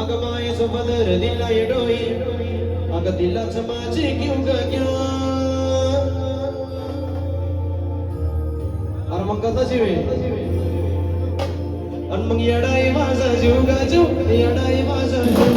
अगं मायेचं पदर दिला डोई अगं दिलाच माझे घेऊ ग अरे मग कसा जीव आणि मग येडाई माझा जीव गाजू येडाई माझा जीव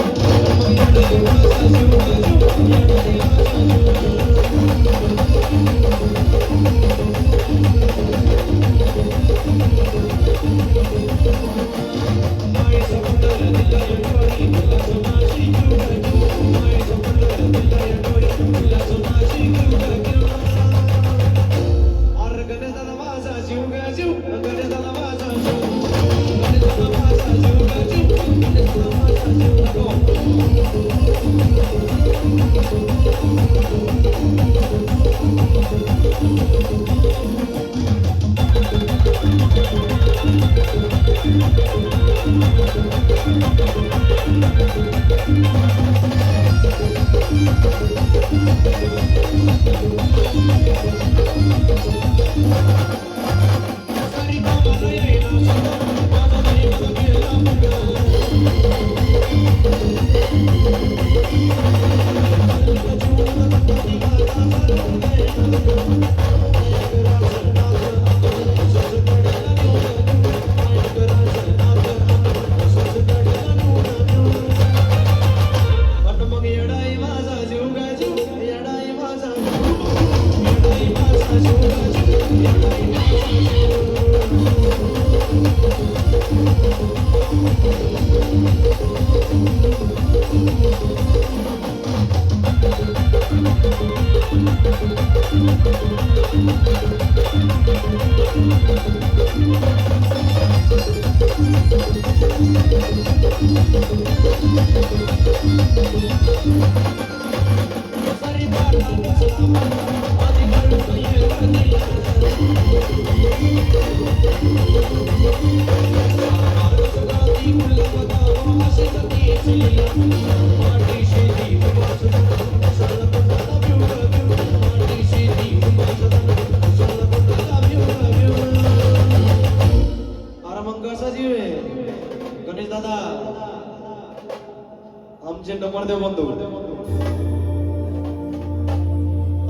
येडाई माझा जीव गाजू येडाई गणेश दादा आमचे नमरदेव बंधू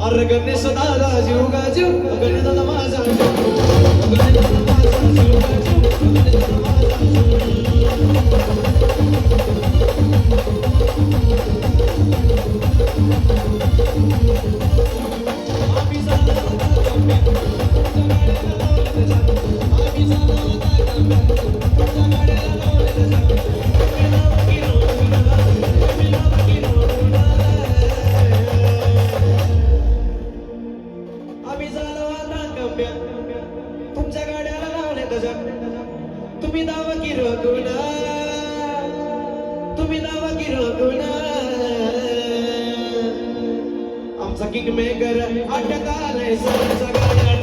अरे गणेश दादा जीव गाजू गणेश दादा माझा गणेश दादा माझा जीव गाजू गणेश दादा माझा तुमच्या गाड्याला लावण्यात तुम्ही दावा की रघुना तुम्ही दावा की रघुना आमचा किंग मेकर अटक आलाय सरचा गाड्या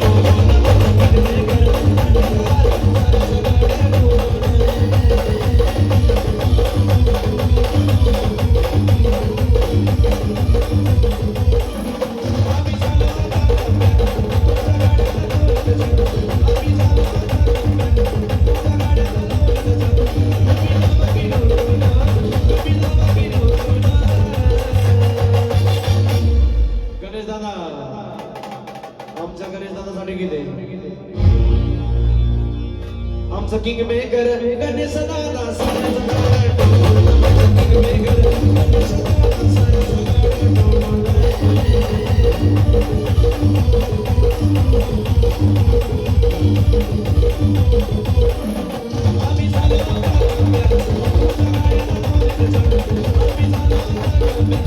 आमचा किंग मेकर गणेश दादा किंग मेकर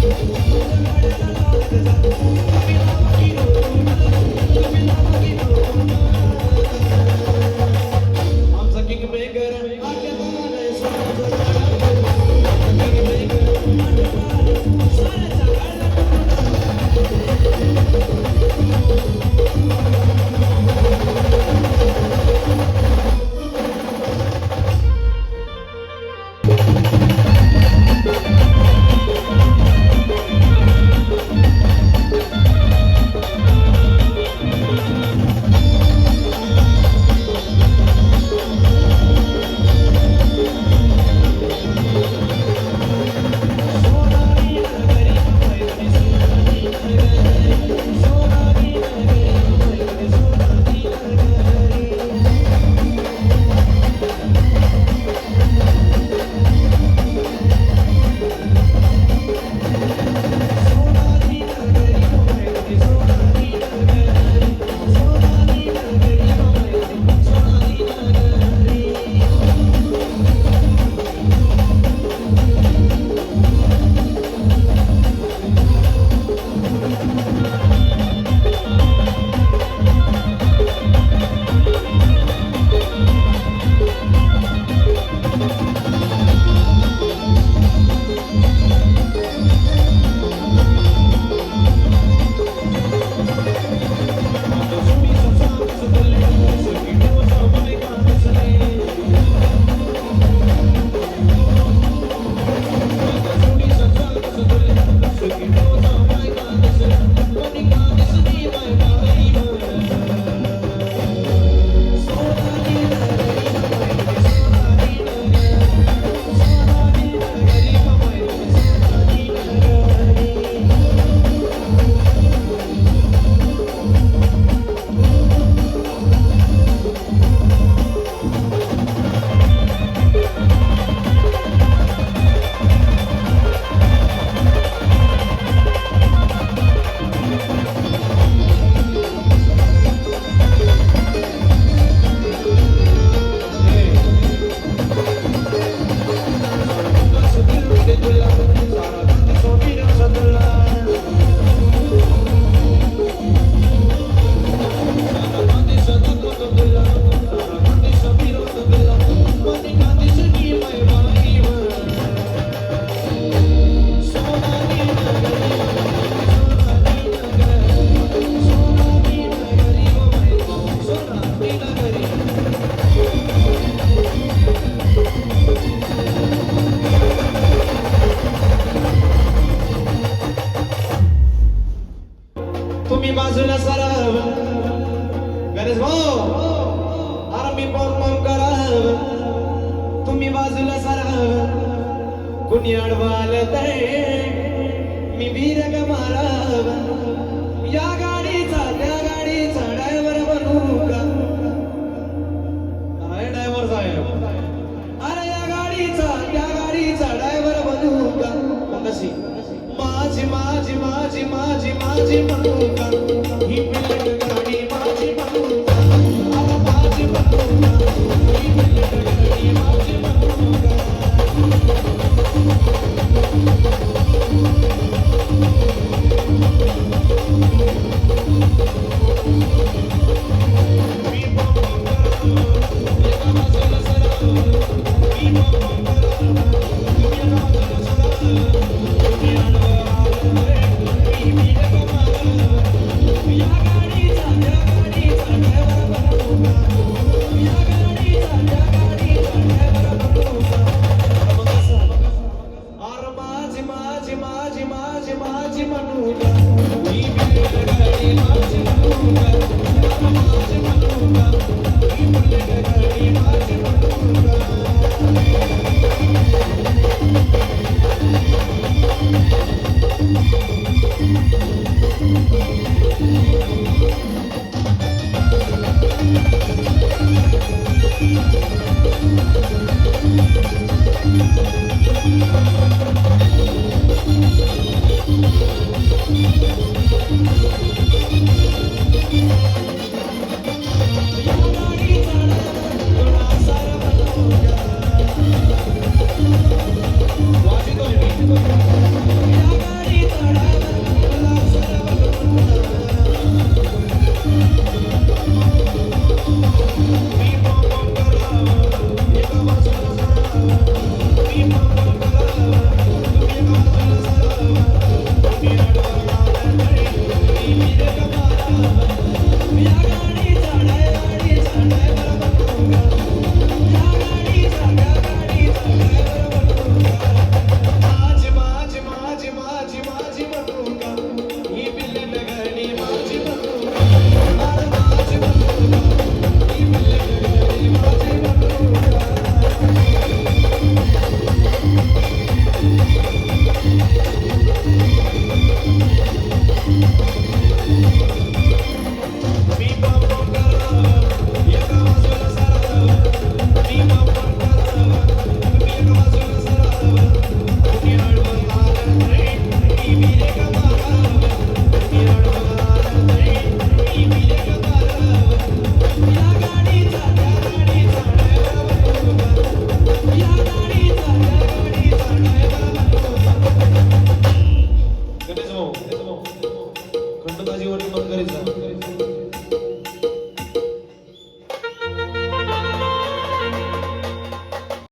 गणेश आमचा किंग मेकर कोणी अडवाल तय मी वीर ग माराव या गाडीचा त्या गाडीचा ड्रायव्हर बनू का आहे ड्रायव्हर साहेब अरे या गाडीचा त्या गाडीचा ड्रायव्हर बनू का मग कशी माझी माझी माझी माझी माझी बनू का ही बुलेट गाडी माझी बनू का अरे माझी बनू का ही बुलेट गाडी माझी बनू का